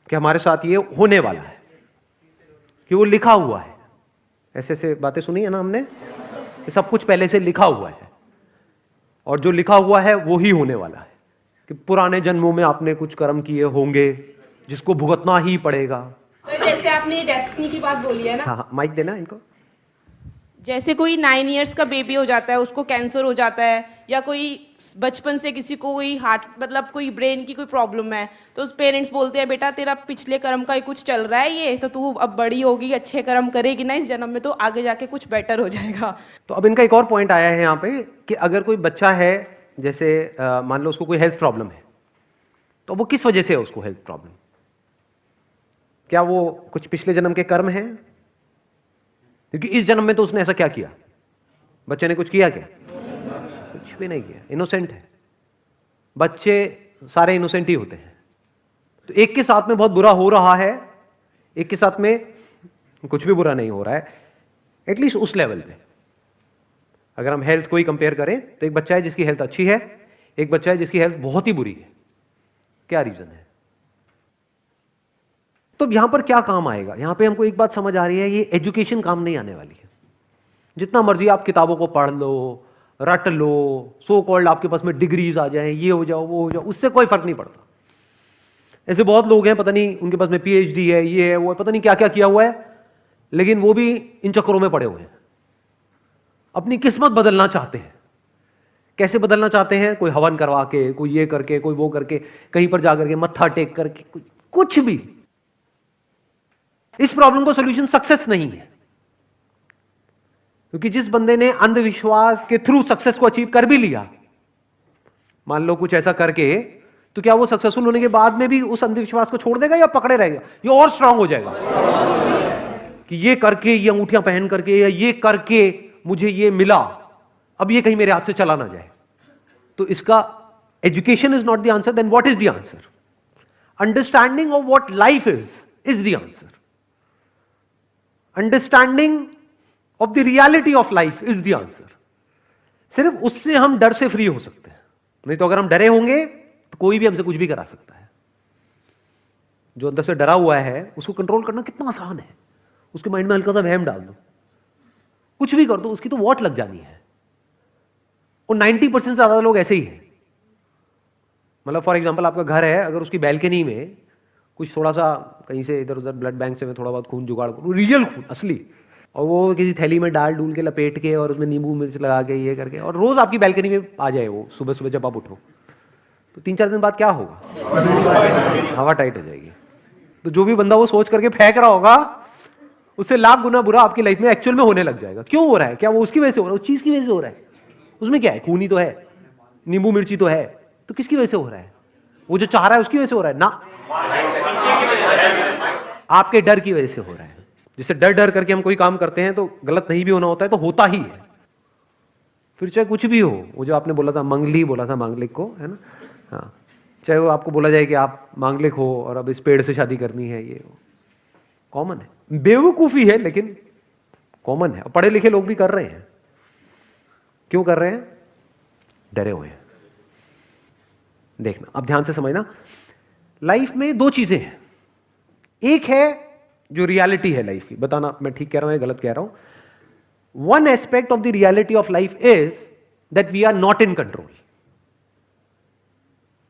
कि हमारे साथ ये होने वाला है, कि वो लिखा हुआ है। ऐसे ऐसे बातें सुनी है ना हमने, कि सब कुछ पहले से लिखा हुआ है, और जो लिखा हुआ है वो ही होने वाला है, कि पुराने जन्मों में आपने कुछ कर्म किए होंगे जिसको भुगतना ही पड़ेगा। तो जैसे आपने डेस्टिनी की बात बोली है ना, हाँ, माइक देना इनको। जैसे कोई 9 इयर्स का बेबी हो जाता है, उसको कैंसर हो जाता है, या कोई बचपन से किसी को कोई हार्ट मतलब कोई ब्रेन की कोई प्रॉब्लम है, तो उस पेरेंट्स बोलते हैं बेटा तेरा पिछले कर्म का ही कुछ चल रहा है, ये तो तू अब बड़ी होगी, अच्छे कर्म करेगी ना इस जन्म में, तो आगे जाके कुछ बेटर हो जाएगा। तो अब इनका एक और पॉइंट आया है यहाँ पे, कि अगर कोई बच्चा है, जैसे मान लो उसको कोई हेल्थ प्रॉब्लम है, तो वो किस वजह से है उसको हेल्थ प्रॉब्लम? क्या वो कुछ पिछले जन्म के कर्म हैं? क्योंकि इस जन्म में तो उसने ऐसा क्या किया? बच्चे ने कुछ किया क्या? कुछ भी नहीं किया, इनोसेंट है। बच्चे सारे इनोसेंट ही होते हैं। तो एक के साथ में बहुत बुरा हो रहा है, एक के साथ में कुछ भी बुरा नहीं हो रहा है, एटलीस्ट उस लेवल पे। अगर हम हेल्थ को ही कंपेयर करें तो एक बच्चा है जिसकी हेल्थ अच्छी है, एक बच्चा है जिसकी हेल्थ बहुत ही बुरी है। क्या रीजन है? तो यहां पर क्या काम आएगा? यहां पे हमको एक बात समझ आ रही है, ये एजुकेशन काम नहीं आने वाली है। जितना मर्जी आप किताबों को पढ़ लो, रट लो, सो कॉल्ड आपके पास में डिग्रीज आ जाए, ये हो जाओ वो हो जाओ, उससे कोई फर्क नहीं पड़ता। ऐसे बहुत लोग हैं, पता नहीं उनके पास में पीएचडी है, ये है वो है, पता नहीं क्या क्या किया हुआ है, लेकिन वो भी इन चक्करों में पड़े हुए हैं। अपनी किस्मत बदलना चाहते हैं। कैसे बदलना चाहते हैं? कोई हवन करवा के, कोई ये करके, कोई वो करके, कहीं पर जाकर के मत्था टेक करके, कुछ भी। इस प्रॉब्लम को सॉल्यूशन सक्सेस नहीं है, क्योंकि जिस बंदे ने अंधविश्वास के थ्रू सक्सेस को अचीव कर भी लिया, मान लो कुछ ऐसा करके, तो क्या वो सक्सेसफुल होने के बाद में भी उस अंधविश्वास को छोड़ देगा या पकड़े रहेगा? ये और स्ट्रांग हो जाएगा कि ये करके, ये अंगूठियां पहन करके, या ये करके मुझे ये मिला, अब ये कहीं मेरे हाथ से चला ना जाए। तो इसका education is not the answer, then what is the answer? Understanding of what life is the answer. Understanding of the reality of life is the answer. सिर्फ उससे हम डर से फ्री हो सकते हैं, नहीं तो अगर हम डरे होंगे तो कोई भी हमसे कुछ भी करा सकता है। जो अंदर से डरा हुआ है उसको कंट्रोल करना कितना आसान है। उसके माइंड में हल्का सा वहम डाल दो, कुछ भी कर दो, उसकी तो वॉट लग जानी है। और 90% से ज्यादा लोग ऐसे ही हैं। मतलब फॉर एग्जांपल आपका घर है, अगर उसकी बैल्कनी में कुछ थोड़ा सा कहीं से इधर उधर ब्लड बैंक से मैं थोड़ा बहुत खून जुगाड़ करूं, रियल खून असली, और वो किसी थैली में डाल डूल के लपेट के और उसमें नींबू मिर्च लगा के ये करके, और रोज आपकी बैल्कनी में आ जाए वो सुबह सुबह जब आप उठो, तो 3-4 दिन बाद क्या होगा? हवा टाइट हो जाएगी। तो जो भी बंदा वो सोच करके फेंक रहा होगा, उससे लाख गुना बुरा आपकी लाइफ में एक्चुअल में होने लग जाएगा। क्यों हो रहा है? क्या वो उसकी वजह से हो रहा है? उस चीज की वजह से हो रहा है? उसमें क्या है? खून ही तो है, नींबू मिर्ची तो है, तो किसकी वजह से हो रहा है? वो जो चाह रहा है उसकी वजह से हो रहा है ना, आपके डर की वजह से हो रहा है। जिससे डर डर करके हम कोई काम करते हैं तो गलत नहीं भी होना होता है, तो होता ही है। फिर चाहे कुछ भी हो, वो जो आपने बोला था मंगली, बोला था मांगलिक को, है ना? हाँ, चाहे वो आपको बोला जाए कि आप मांगलिक हो और अब इस पेड़ से शादी करनी है, ये कॉमन है, बेवकूफी है लेकिन कॉमन है। पढ़े लिखे लोग भी कर रहे हैं। क्यों कर रहे हैं? डरे हुए हैं। देखना, अब ध्यान से समझना, लाइफ में दो चीजें हैं। एक है जो रियलिटी है लाइफ की, बताना मैं ठीक कह रहा हूं या गलत कह रहा हूं। One aspect of the reality of life is that we are not in control.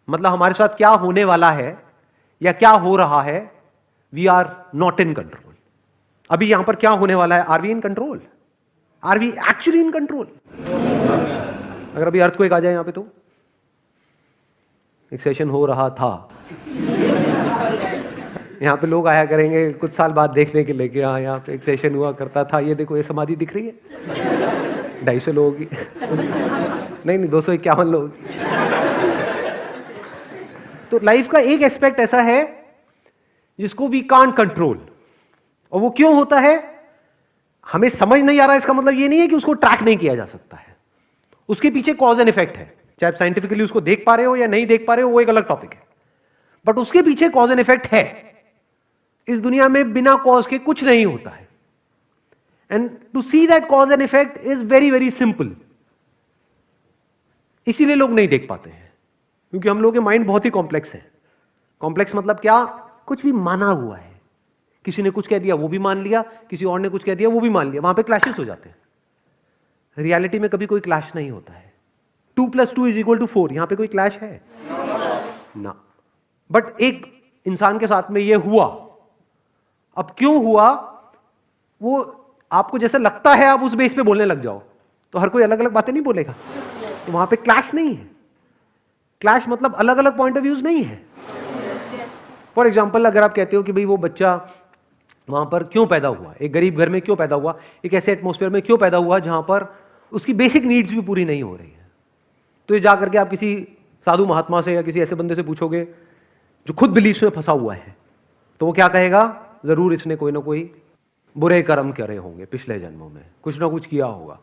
मतलब हमारे साथ क्या होने वाला है या क्या हो रहा है, we are not in control. अभी यहां पर क्या होने वाला है, are we in control? Are we actually in control? अगर अभी अर्थक्वेक आ जाए यहां पे, तो एक सेशन हो रहा था, यहां पे लोग आया करेंगे कुछ साल बाद देखने के लिए कि हाँ यहां पे एक सेशन हुआ करता था, ये देखो ये समाधि दिख रही है, 250 लोगों की नहीं 251 लोगों की। तो लाइफ का एक एस्पेक्ट ऐसा है जिसको वी कांट कंट्रोल। और वो क्यों होता है हमें समझ नहीं आ रहा। इसका मतलब ये नहीं है कि उसको ट्रैक नहीं किया जा सकता है, उसके पीछे कॉज एंड इफेक्ट है। चाहे आप साइंटिफिकली उसको देख पा रहे हो या नहीं देख पा रहे हो, वो एक अलग टॉपिक है, बट उसके पीछे कॉज एंड इफेक्ट है। इस दुनिया में बिना कॉज के कुछ नहीं होता है, and to see that cause and effect is very very simple. इसीलिए लोग नहीं देख पाते हैं, क्योंकि हम लोगों के माइंड बहुत ही कॉम्प्लेक्स है। कॉम्प्लेक्स मतलब क्या? कुछ भी माना हुआ है, किसी ने कुछ कह दिया वो भी मान लिया, किसी और ने कुछ कह दिया वो भी मान लिया, वहां पे क्लैशेस हो जाते हैं। रियलिटी में कभी कोई क्लैश नहीं होता है। 2 + 2 = 4, यहां पे कोई क्लैश है ना। बट एक इंसान के साथ में ये हुआ, अब क्यों हुआ वो आपको जैसे लगता है आप उस बेस पे बोलने लग जाओ तो हर कोई अलग अलग बातें नहीं बोलेगा, तो वहां पे क्लैश नहीं है। क्लैश मतलब अलग अलग पॉइंट ऑफ व्यूज नहीं है। फॉर एग्जाम्पल, अगर आप कहते हो कि भाई वो बच्चा वहां पर क्यों पैदा हुआ, एक गरीब घर में क्यों पैदा हुआ, एक ऐसे एटमॉस्फेयर में क्यों पैदा हुआ जहां पर उसकी बेसिक नीड्स भी पूरी नहीं हो रही है, तो ये जाकर के आप किसी साधु महात्मा से या किसी ऐसे बंदे से पूछोगे जो खुद बिलीफ में फंसा हुआ है, तो वो क्या कहेगा, जरूर इसने कोई ना कोई बुरे कर्म करे होंगे पिछले जन्मों में, कुछ ना कुछ किया होगा।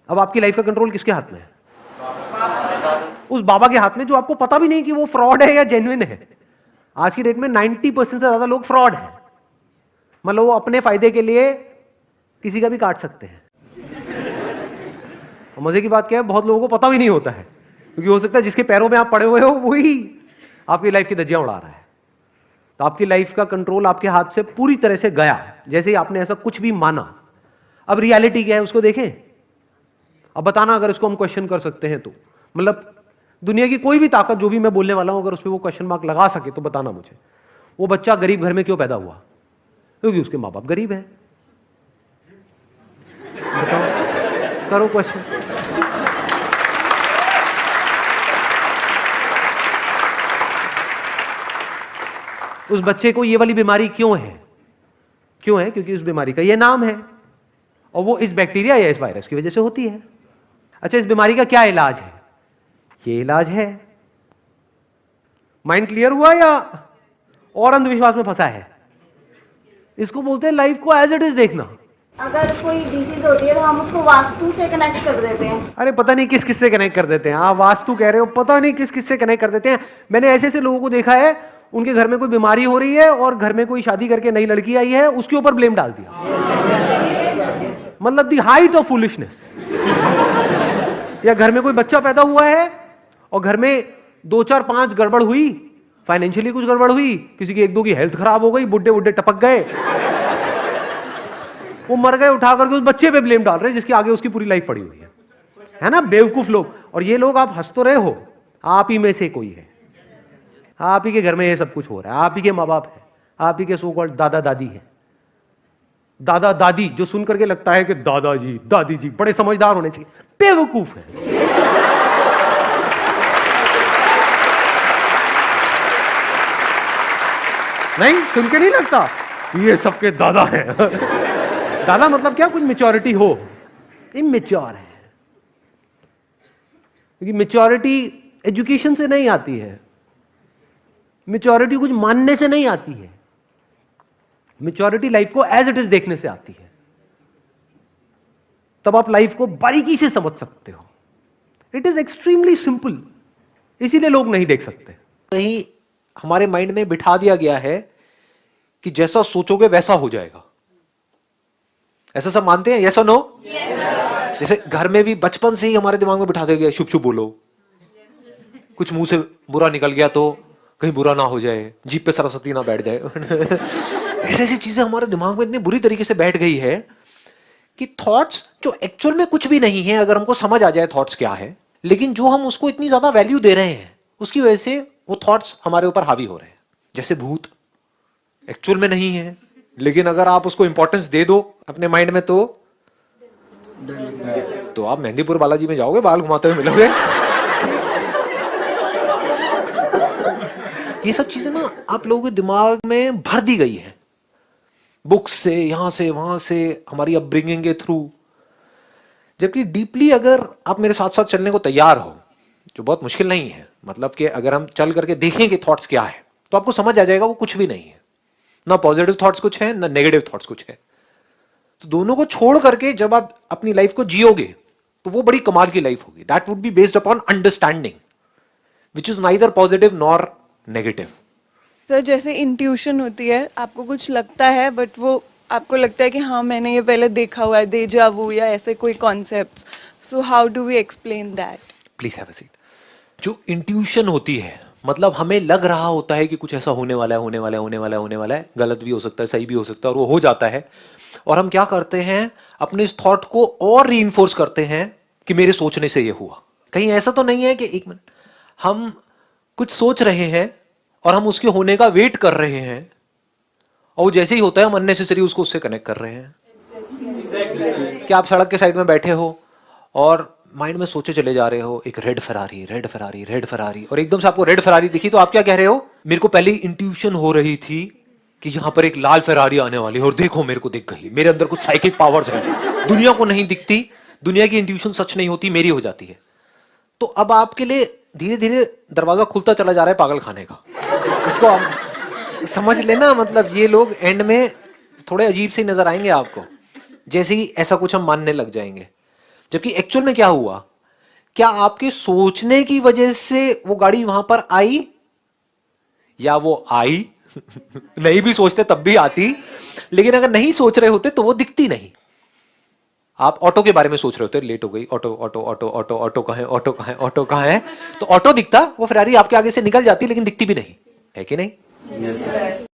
अब आपकी लाइफ का कंट्रोल किसके हाथ में है? उस बाबा के हाथ में, जो आपको पता भी नहीं कि वो फ्रॉड है या जेन्युइन है। आज की डेट में 90% से ज्यादा लोग फ्रॉड हैं, मतलब वो अपने फायदे के लिए किसी का भी काट सकते हैं। और मजे की बात क्या है, बहुत लोगों को पता भी नहीं होता है, क्योंकि हो सकता है जिसके पैरों में आप पड़े हुए हो वही आपकी लाइफ की धज्जियां उड़ा रहा है। तो आपकी लाइफ का कंट्रोल आपके हाथ से पूरी तरह से गया जैसे ही आपने ऐसा कुछ भी माना। अब रियलिटी क्या है उसको देखें। अब बताना, अगर इसको हम क्वेश्चन कर सकते हैं तो, मतलब दुनिया की कोई भी ताकत जो भी मैं बोलने वाला हूं अगर उस पर वो क्वेश्चन मार्क लगा सके तो बताना मुझे, वो बच्चा गरीब घर में क्यों पैदा हुआ? क्योंकि उसके माँ बाप गरीब हैं। बताओ, करो क्वेश्चन। उस बच्चे को ये वाली बीमारी क्यों है? क्यों है? क्योंकि उस बीमारी का ये नाम है, और वो इस बैक्टीरिया या इस वायरस की वजह से होती है। अच्छा, इस बीमारी का क्या इलाज है? ये इलाज है। माइंड क्लियर हुआ या और अंधविश्वास में फंसा है? इसको बोलते हैं लाइफ को एज इट इज देखना। अगर कोई डिसीज होती है तो हम उसको वास्तु से कनेक्ट कर देते हैं। अरे पता नहीं किस किस से कनेक्ट कर देते हैं। आप वास्तु कह रहे हो, पता नहीं किस किस से कनेक्ट कर देते हैं। मैंने ऐसे ऐसे लोगों को देखा है, उनके घर में कोई बीमारी हो रही है और घर में कोई शादी करके नई लड़की आई है, उसके ऊपर ब्लेम डाल दिया। मतलब दी हाइट ऑफ फूलिशनेस। या घर में कोई बच्चा पैदा हुआ है और घर में 2 4 5 गड़बड़ हुई, फाइनेंशियली कुछ गड़बड़ हुई, किसी की 1 2 की हेल्थ खराब हो गई, बुड्ढे बुड्ढे टपक गए, वो मर गए, उठा करके उस बच्चे पे ब्लेम डाल रहे हैं जिसके आगे उसकी पूरी लाइफ पड़ी हुई है ना। बेवकूफ लोग। और ये लोग, आप हंस तो रहे हो, आप ही में से कोई है, आप ही के घर में ये सब कुछ हो रहा है, आप ही के माँ बाप है, आप ही के सो कॉल्ड दादा दादी है। दादा दादी जो सुन करके लगता है कि दादाजी दादी जी बड़े समझदार होने चाहिए, बेवकूफ है। नहीं, सुन के नहीं लगता ये सबके दादा है। दादा मतलब क्या? कुछ मेच्योरिटी हो। इमेच्योर है, क्योंकि मेच्योरिटी एजुकेशन से नहीं आती है, मेच्योरिटी कुछ मानने से नहीं आती है, मेच्योरिटी लाइफ को एज इट इज देखने से आती है। तब आप लाइफ को बारीकी से समझ सकते हो। इट इज एक्सट्रीमली सिंपल, इसीलिए लोग नहीं देख सकते। कहीं हमारे माइंड में बिठा दिया गया है कि जैसा सोचोगे वैसा हो जाएगा। ऐसा सब मानते हैं? यस और नो? जैसे घर में भी बचपन से ही हमारे दिमाग में बिठा दिया गया, शुभ शुभ बोलो, कुछ मुंह से बुरा निकल गया तो कहीं बुरा ना हो जाए, जीभ पे सरस्वती ना बैठ जाए। ऐसी ऐसी चीजें हमारे दिमाग में इतनी बुरी तरीके से बैठ गई है कि थॉट्स जो एक्चुअल में कुछ भी नहीं है, अगर हमको समझ आ जाए थॉट्स क्या है, लेकिन जो हम उसको इतनी ज्यादा वैल्यू दे रहे हैं उसकी वजह से वो थॉट्स हमारे ऊपर हावी हो रहे हैं। जैसे भूत एक्चुअल में नहीं है, लेकिन अगर आप उसको इंपॉर्टेंस दे दो अपने माइंड में तो आप मेहंदीपुर बालाजी में जाओगे, बाल घुमाते हुए मिलोगे। ये सब चीजें ना आप लोगों के दिमाग में भर दी गई है, बुक्स से, यहां से वहां से, हमारी अपब्रिंगिंग के थ्रू। जबकि डीपली अगर आप मेरे साथ साथ चलने को तैयार हो, जो बहुत मुश्किल नहीं है, मतलब कि अगर हम चल करके देखें कि थॉट्स क्या है, तो आपको समझ आ जाएगा वो कुछ भी नहीं है। ना पॉजिटिव थॉट्स कुछ है, ना नेगेटिव थॉट्स कुछ है। तो दोनों को छोड़ करके जब आप अपनी लाइफ को जियोगे तो वो बड़ी कमाल की लाइफ होगी। That would be based upon understanding which is neither positive nor negative. Sir, जैसे इंट्यूशन होती है, आपको कुछ लगता है बट वो आपको लगता है कि हाँ मैंने ये पहले देखा हुआ है, डेजा वू या ऐसे कोई concepts. So how do we explain that? Please have a seat. जो इंट्यूशन होती है मतलब हमें लग रहा होता है कि कुछ ऐसा होने वाला है, होने वाला है, होने वाला है, होने वाला है, गलत भी हो सकता है, सही भी हो सकता है, और वो हो जाता है। और हम क्या करते हैं, अपने इस थॉट को और रीइंफोर्स करते हैं कि मेरे सोचने से ये हुआ। कहीं ऐसा तो नहीं है कि एक मिनट, हम कुछ सोच रहे हैं और हम उसके होने का वेट कर रहे हैं, और वो जैसे ही होता है हम अननेसेसरी उसको उससे कनेक्ट कर रहे हैं। कि आप सड़क के साइड में बैठे हो और माइंड में सोचे चले जा रहे हो, एक red Ferrari, red Ferrari, red Ferrari, और एकदम से आपको रेड फरारी दिखी तो आप क्या कह रहे हो, मेरे को पहले इंट्यूशन हो रही थी कि यहां पर एक लाल फरारी आने वाली है, और देखो मेरे को दिख गई, मेरे अंदर कुछ साइकिक पावर्स हैं, दुनिया को नहीं दिखती, दुनिया की इंट्यूशन सच नहीं होती, मेरी हो जाती है। तो अब आपके लिए धीरे धीरे दरवाजा खुलता चला जा रहा है पागल खाने का। इसको आप समझ लेना, मतलब ये लोग एंड में थोड़े अजीब से नजर आएंगे आपको, जैसे ही ऐसा कुछ हम मानने लग जाएंगे। जबकि एक्चुअल में क्या हुआ, क्या आपके सोचने की वजह से वो गाड़ी वहां पर आई, या वो आई नहीं भी सोचते तब भी आती, लेकिन अगर नहीं सोच रहे होते तो वो दिखती नहीं। आप ऑटो के बारे में सोच रहे होते, लेट हो गई, auto auto auto auto auto कहां है, ऑटो कहां है, ऑटो कहां है, तो ऑटो दिखता, वो फरारी आपके आगे से निकल जाती, लेकिन दिखती भी नहीं, है कि नहीं?